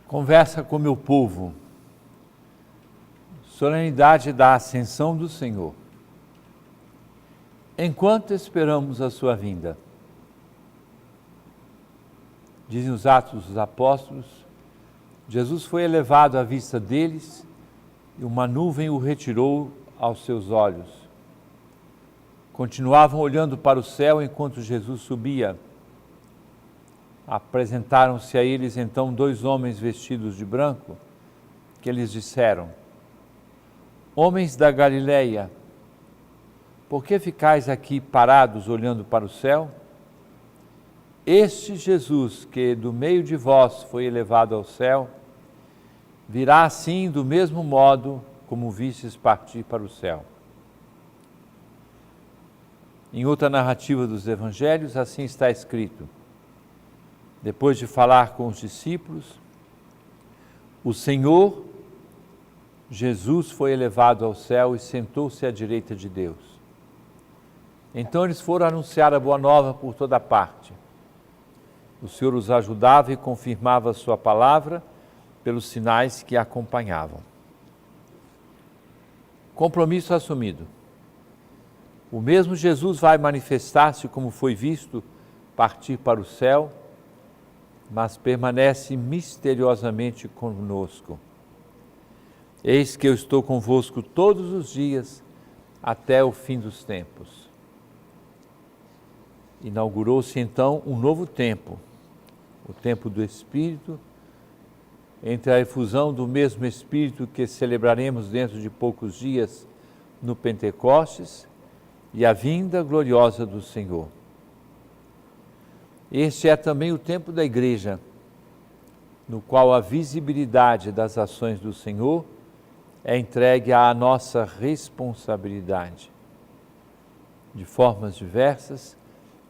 Conversa com meu povo. Solenidade da Ascensão do Senhor. Enquanto esperamos a sua vinda. Dizem os Atos dos Apóstolos, Jesus foi elevado à vista deles e uma nuvem o retirou aos seus olhos. Continuavam olhando para o céu enquanto Jesus subia. Apresentaram-se a eles então dois homens vestidos de branco, que lhes disseram: Homens da Galileia, por que ficais aqui parados olhando para o céu? Este Jesus, que do meio de vós foi elevado ao céu, virá assim do mesmo modo como vistes partir para o céu. Em outra narrativa dos Evangelhos, assim está escrito: depois de falar com os discípulos, o Senhor Jesus foi elevado ao céu e sentou-se à direita de Deus. Então eles foram anunciar a boa nova por toda parte. O Senhor os ajudava e confirmava a sua palavra pelos sinais que a acompanhavam. Compromisso assumido. O mesmo Jesus vai manifestar-se como foi visto partir para o céu, mas permanece misteriosamente conosco. Eis que eu estou convosco todos os dias, até o fim dos tempos. Inaugurou-se então um novo tempo, o tempo do Espírito, entre a efusão do mesmo Espírito que celebraremos dentro de poucos dias no Pentecostes e a vinda gloriosa do Senhor. Este é também o tempo da Igreja, no qual a visibilidade das ações do Senhor é entregue à nossa responsabilidade. De formas diversas,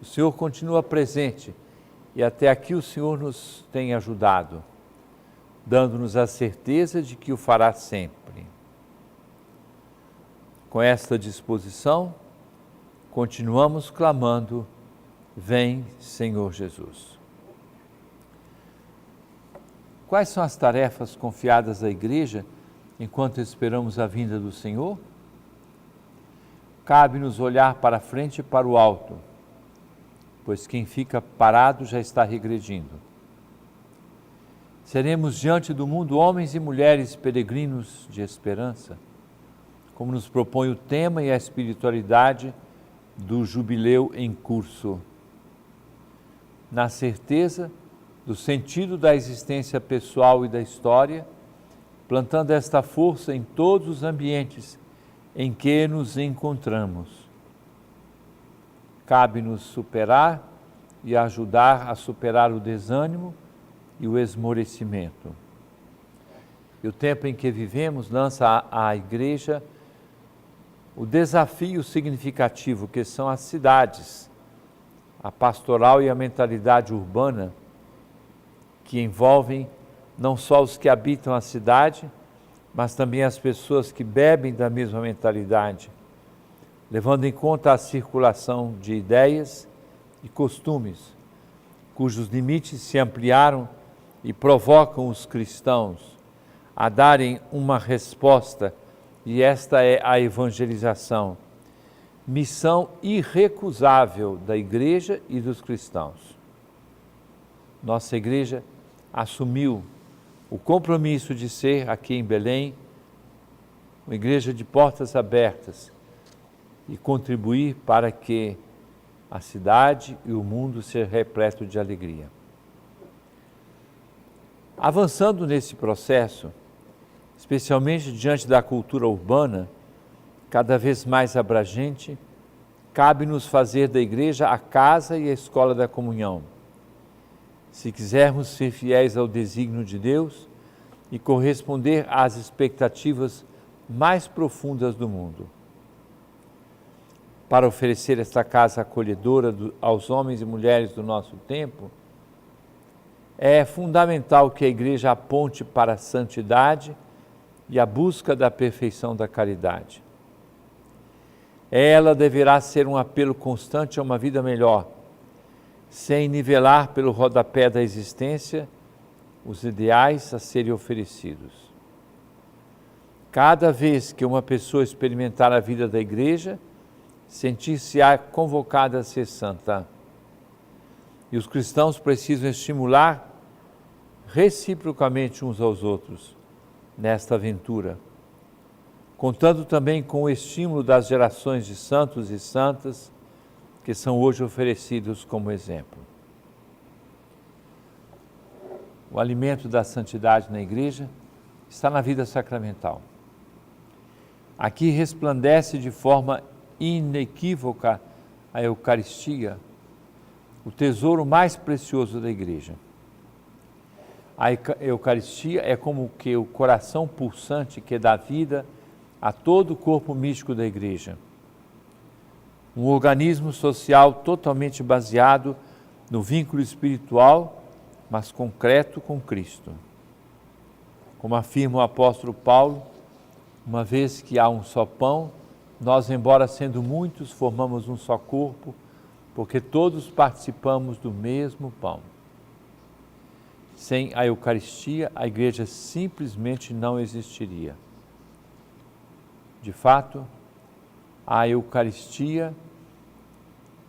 o Senhor continua presente e até aqui o Senhor nos tem ajudado, dando-nos a certeza de que o fará sempre. Com esta disposição, continuamos clamando: Vem, Senhor Jesus. Quais são as tarefas confiadas à Igreja enquanto esperamos a vinda do Senhor? Cabe-nos olhar para a frente e para o alto, pois quem fica parado já está regredindo. Seremos diante do mundo homens e mulheres peregrinos de esperança, como nos propõe o tema e a espiritualidade do jubileu em curso. Na certeza do sentido da existência pessoal e da história, plantando esta força em todos os ambientes em que nos encontramos. Cabe-nos superar e ajudar a superar o desânimo e o esmorecimento. E o tempo em que vivemos lança à Igreja o desafio significativo que são as cidades, a pastoral e a mentalidade urbana, que envolvem não só os que habitam a cidade, mas também as pessoas que bebem da mesma mentalidade, levando em conta a circulação de ideias e costumes, cujos limites se ampliaram e provocam os cristãos a darem uma resposta, e esta é a evangelização, missão irrecusável da Igreja e dos cristãos. Nossa Igreja assumiu o compromisso de ser, aqui em Belém, uma igreja de portas abertas e contribuir para que a cidade e o mundo sejam repletos de alegria. Avançando nesse processo, especialmente diante da cultura urbana, cada vez mais abrangente, cabe-nos fazer da igreja a casa e a escola da comunhão. Se quisermos ser fiéis ao desígnio de Deus e corresponder às expectativas mais profundas do mundo. Para oferecer esta casa acolhedora aos homens e mulheres do nosso tempo, é fundamental que a igreja aponte para a santidade e a busca da perfeição da caridade. Ela deverá ser um apelo constante a uma vida melhor, sem nivelar pelo rodapé da existência os ideais a serem oferecidos. Cada vez que uma pessoa experimentar a vida da igreja, sentir-se-á convocada a ser santa. E os cristãos precisam estimular reciprocamente uns aos outros nesta aventura, contando também com o estímulo das gerações de santos e santas que são hoje oferecidos como exemplo. O alimento da santidade na igreja está na vida sacramental. Aqui resplandece de forma inequívoca a Eucaristia, o tesouro mais precioso da igreja. A Eucaristia é como que o coração pulsante que dá vida a todo o corpo místico da igreja. Um organismo social totalmente baseado no vínculo espiritual, mas concreto com Cristo. Como afirma o apóstolo Paulo, uma vez que há um só pão, nós, embora sendo muitos, formamos um só corpo, porque todos participamos do mesmo pão. Sem a Eucaristia, a igreja simplesmente não existiria. De fato, a Eucaristia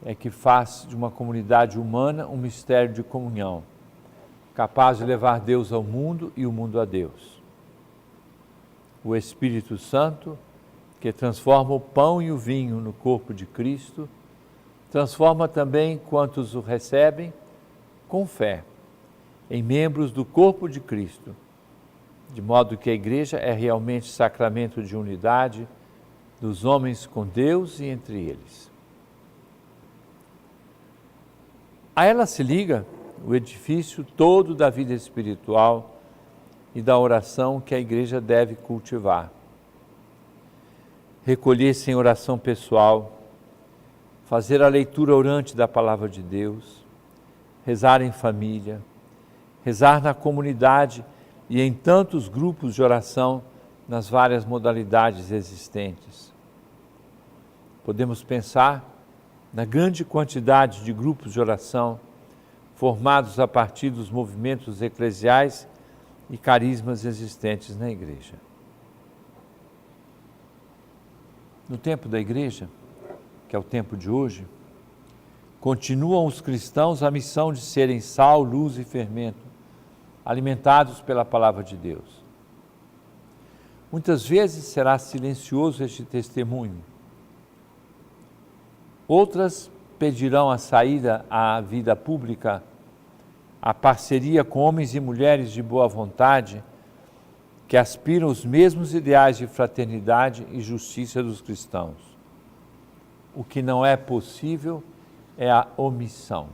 é que faz de uma comunidade humana um mistério de comunhão, capaz de levar Deus ao mundo e o mundo a Deus. O Espírito Santo, que transforma o pão e o vinho no corpo de Cristo, transforma também quantos o recebem com fé em membros do corpo de Cristo, de modo que a igreja é realmente sacramento de unidade dos homens com Deus e entre eles. A ela se liga o edifício todo da vida espiritual e da oração que a igreja deve cultivar. Recolher-se em oração pessoal, fazer a leitura orante da Palavra de Deus, rezar em família, rezar na comunidade e em tantos grupos de oração nas várias modalidades existentes. Podemos pensar na grande quantidade de grupos de oração formados a partir dos movimentos eclesiais e carismas existentes na igreja. No tempo da igreja, que é o tempo de hoje, continuam os cristãos a missão de serem sal, luz e fermento, alimentados pela palavra de Deus. Muitas vezes será silencioso este testemunho. Outras pedirão a saída à vida pública, a parceria com homens e mulheres de boa vontade, que aspiram os mesmos ideais de fraternidade e justiça dos cristãos. O que não é possível é a omissão.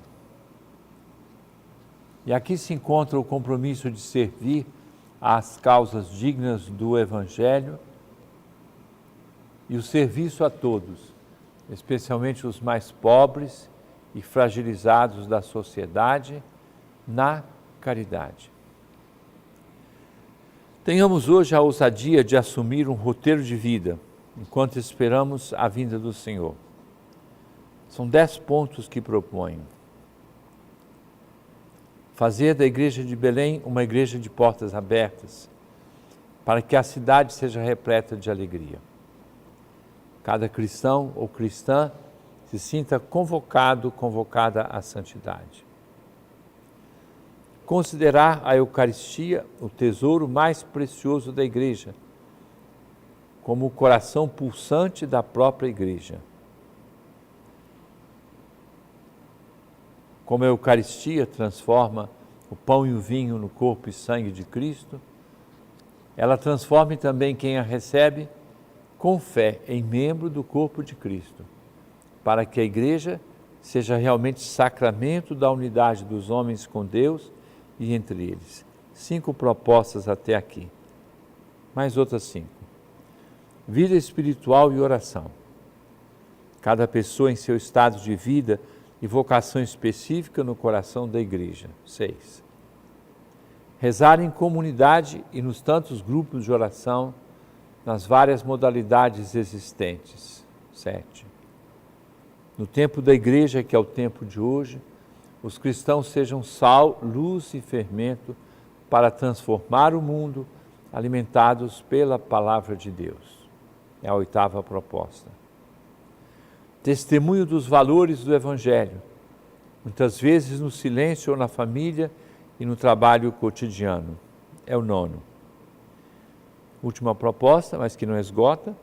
E aqui se encontra o compromisso de servir às causas dignas do Evangelho e o serviço a todos, especialmente os mais pobres e fragilizados da sociedade, na caridade. Tenhamos hoje a ousadia de assumir um roteiro de vida, enquanto esperamos a vinda do Senhor. São 10 pontos que proponho. Fazer da igreja de Belém uma igreja de portas abertas, para que a cidade seja repleta de alegria. Cada cristão ou cristã se sinta convocado, convocada à santidade. Considerar a Eucaristia o tesouro mais precioso da igreja, como o coração pulsante da própria igreja. Como a Eucaristia transforma o pão e o vinho no corpo e sangue de Cristo, ela transforma também quem a recebe com fé em membro do corpo de Cristo, para que a igreja seja realmente sacramento da unidade dos homens com Deus e entre eles. 5 propostas até aqui. Mais outras 5. Vida espiritual e oração. Cada pessoa em seu estado de vida e vocação específica no coração da igreja. 6. Rezar em comunidade e nos tantos grupos de oração, nas várias modalidades existentes. 7. No tempo da igreja, que é o tempo de hoje, os cristãos sejam sal, luz e fermento para transformar o mundo, alimentados pela palavra de Deus. É a 8ª proposta. Testemunho dos valores do Evangelho, muitas vezes no silêncio ou na família e no trabalho cotidiano. É o 9º. Última proposta, mas que não esgota.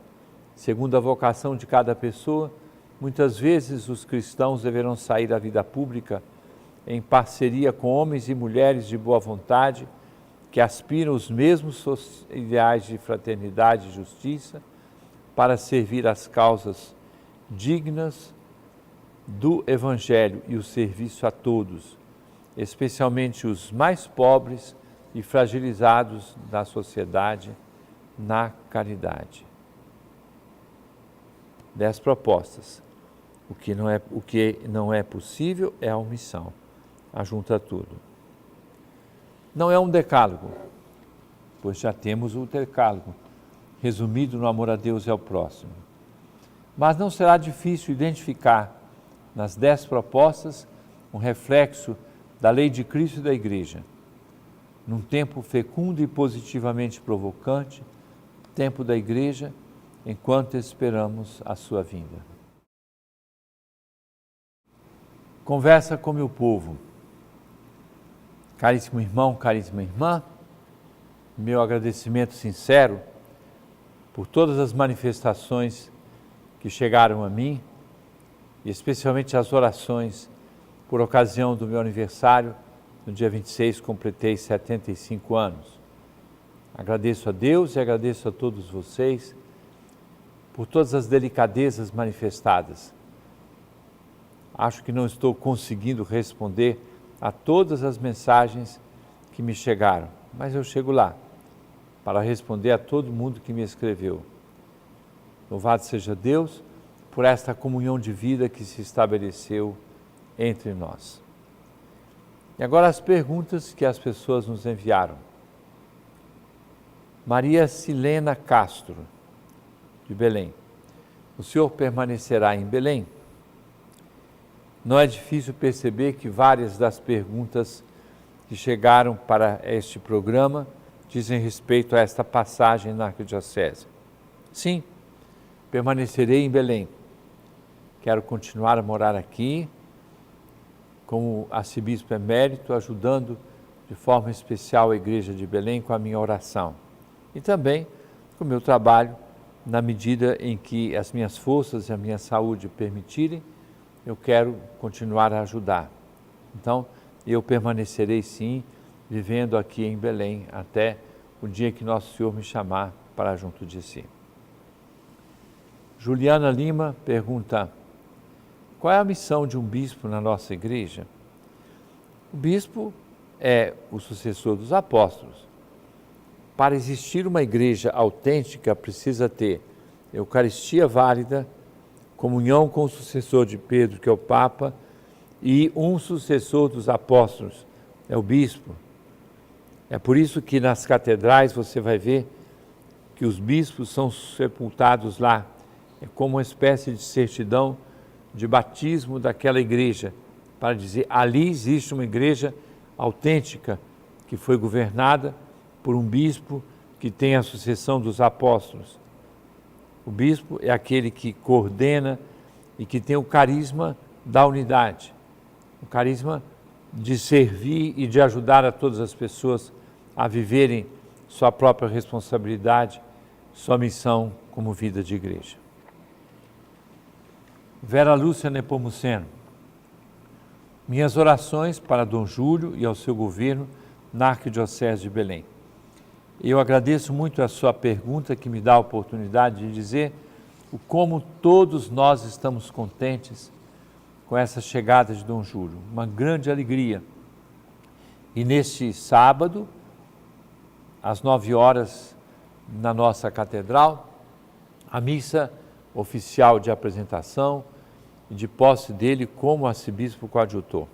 Segundo a vocação de cada pessoa, muitas vezes os cristãos deverão sair à vida pública em parceria com homens e mulheres de boa vontade que aspiram os mesmos ideais de fraternidade e justiça para servir as causas dignas do Evangelho e o serviço a todos, especialmente os mais pobres e fragilizados da sociedade, na caridade. 10 propostas. O que não é possível é a omissão. Ajunta tudo. Não é um decálogo, pois já temos o decálogo, resumido no amor a Deus e ao próximo. Mas não será difícil identificar nas 10 propostas um reflexo da lei de Cristo e da Igreja, num tempo fecundo e positivamente provocante, tempo da Igreja, enquanto esperamos a sua vinda. Conversa com meu povo. Caríssimo irmão, caríssima irmã, meu agradecimento sincero por todas as manifestações que chegaram a mim, e especialmente as orações por ocasião do meu aniversário, no dia 26, completei 75 anos. Agradeço a Deus e agradeço a todos vocês por todas as delicadezas manifestadas. Acho que não estou conseguindo responder a todas as mensagens que me chegaram, mas eu chego lá para responder a todo mundo que me escreveu. Louvado seja Deus por esta comunhão de vida que se estabeleceu entre nós. E agora as perguntas que as pessoas nos enviaram. Maria Silena Castro, de Belém. O senhor permanecerá em Belém? Não é difícil perceber que várias das perguntas que chegaram para este programa dizem respeito a esta passagem na Arquidiocese. Sim, permanecerei em Belém. Quero continuar a morar aqui, como arcebispo emérito, ajudando de forma especial a Igreja de Belém com a minha oração. E também com o meu trabalho, na medida em que as minhas forças e a minha saúde permitirem, eu quero continuar a ajudar. Então, eu permanecerei sim, vivendo aqui em Belém, até o dia que Nosso Senhor me chamar para junto de si. Juliana Lima pergunta: qual é a missão de um bispo na nossa igreja? O bispo é o sucessor dos apóstolos. Para existir uma igreja autêntica, precisa ter Eucaristia válida, comunhão com o sucessor de Pedro, que é o Papa, e um sucessor dos apóstolos, é o bispo. É por isso que nas catedrais você vai ver que os bispos são sepultados lá. É como uma espécie de certidão de batismo daquela igreja, para dizer, ali existe uma igreja autêntica, que foi governada por um bispo que tem a sucessão dos apóstolos. O bispo é aquele que coordena e que tem o carisma da unidade, o carisma de servir e de ajudar a todas as pessoas a viverem sua própria responsabilidade, sua missão como vida de igreja. Vera Lúcia Nepomuceno. Minhas orações para Dom Júlio e ao seu governo na Arquidiocese de Belém. Eu agradeço muito a sua pergunta, que me dá a oportunidade de dizer o como todos nós estamos contentes com essa chegada de Dom Júlio. Uma grande alegria. E neste sábado, às 9 horas, na nossa catedral, a missa oficial de apresentação e de posse dele como arcebispo coadjutor.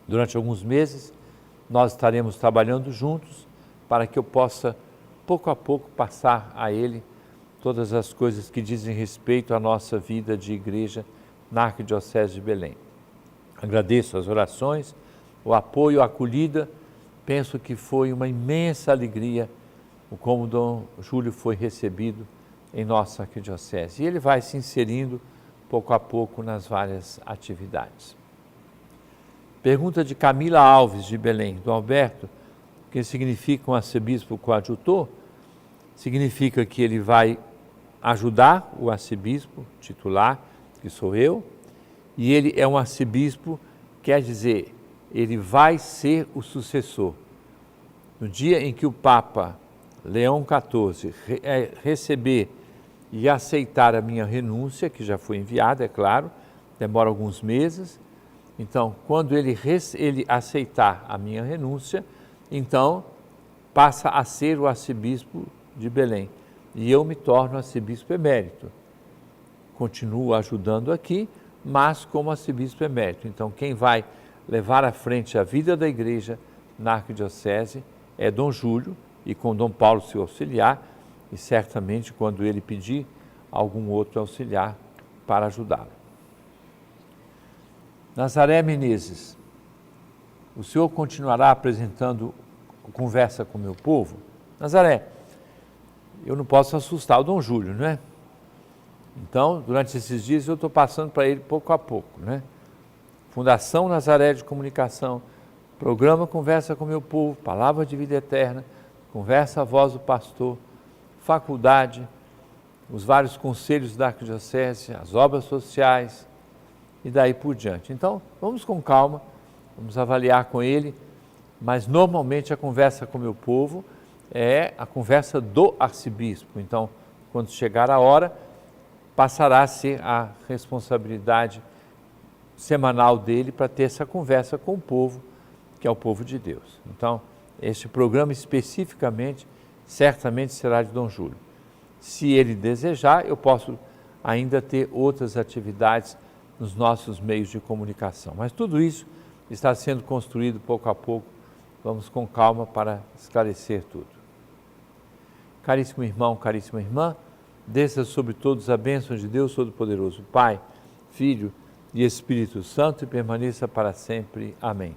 Durante alguns meses, nós estaremos trabalhando juntos para que eu possa, pouco a pouco, passar a ele todas as coisas que dizem respeito à nossa vida de igreja na Arquidiocese de Belém. Agradeço as orações, o apoio, a acolhida penso que foi uma imensa alegria como Dom Júlio foi recebido em nossa arquidiocese. E ele vai se inserindo pouco a pouco nas várias atividades. Pergunta de Camila Alves, de Belém. Dom Alberto, o que significa um arcebispo coadjutor? Significa que ele vai ajudar o arcebispo titular, que sou eu, e ele é um arcebispo, quer dizer, ele vai ser o sucessor. No dia em que o Papa Leão XIV receber e aceitar a minha renúncia, que já foi enviada, é claro, demora alguns meses. Então, quando ele aceitar a minha renúncia, então passa a ser o arcebispo de Belém. E eu me torno arcebispo emérito. Continuo ajudando aqui, mas como arcebispo emérito. Então, quem vai levar à frente a vida da igreja na arquidiocese é Dom Júlio, e com Dom Paulo seu auxiliar, e certamente quando ele pedir algum outro auxiliar para ajudá-lo. Nazaré Menezes, o senhor continuará apresentando Conversa com o Meu Povo? Nazaré, eu não posso assustar o Dom Júlio, não é? Então, durante esses dias eu estou passando para ele pouco a pouco, né? Fundação Nazaré de Comunicação, Programa Conversa com o Meu Povo, Palavra de Vida Eterna, Conversa a Voz do Pastor, Faculdade, os vários conselhos da arquidiocese, as obras sociais e daí por diante. Então, vamos com calma, vamos avaliar com ele, mas normalmente a Conversa com o Meu Povo é a conversa do arcebispo. Então, quando chegar a hora, passará a ser a responsabilidade semanal dele para ter essa conversa com o povo, que é o povo de Deus. Então, este programa especificamente, certamente será de Dom Júlio. Se ele desejar, eu posso ainda ter outras atividades nos nossos meios de comunicação. Mas tudo isso está sendo construído pouco a pouco. Vamos com calma para esclarecer tudo. Caríssimo irmão, caríssima irmã, desça sobre todos a bênção de Deus Todo-Poderoso, Pai, Filho e Espírito Santo, e permaneça para sempre. Amém.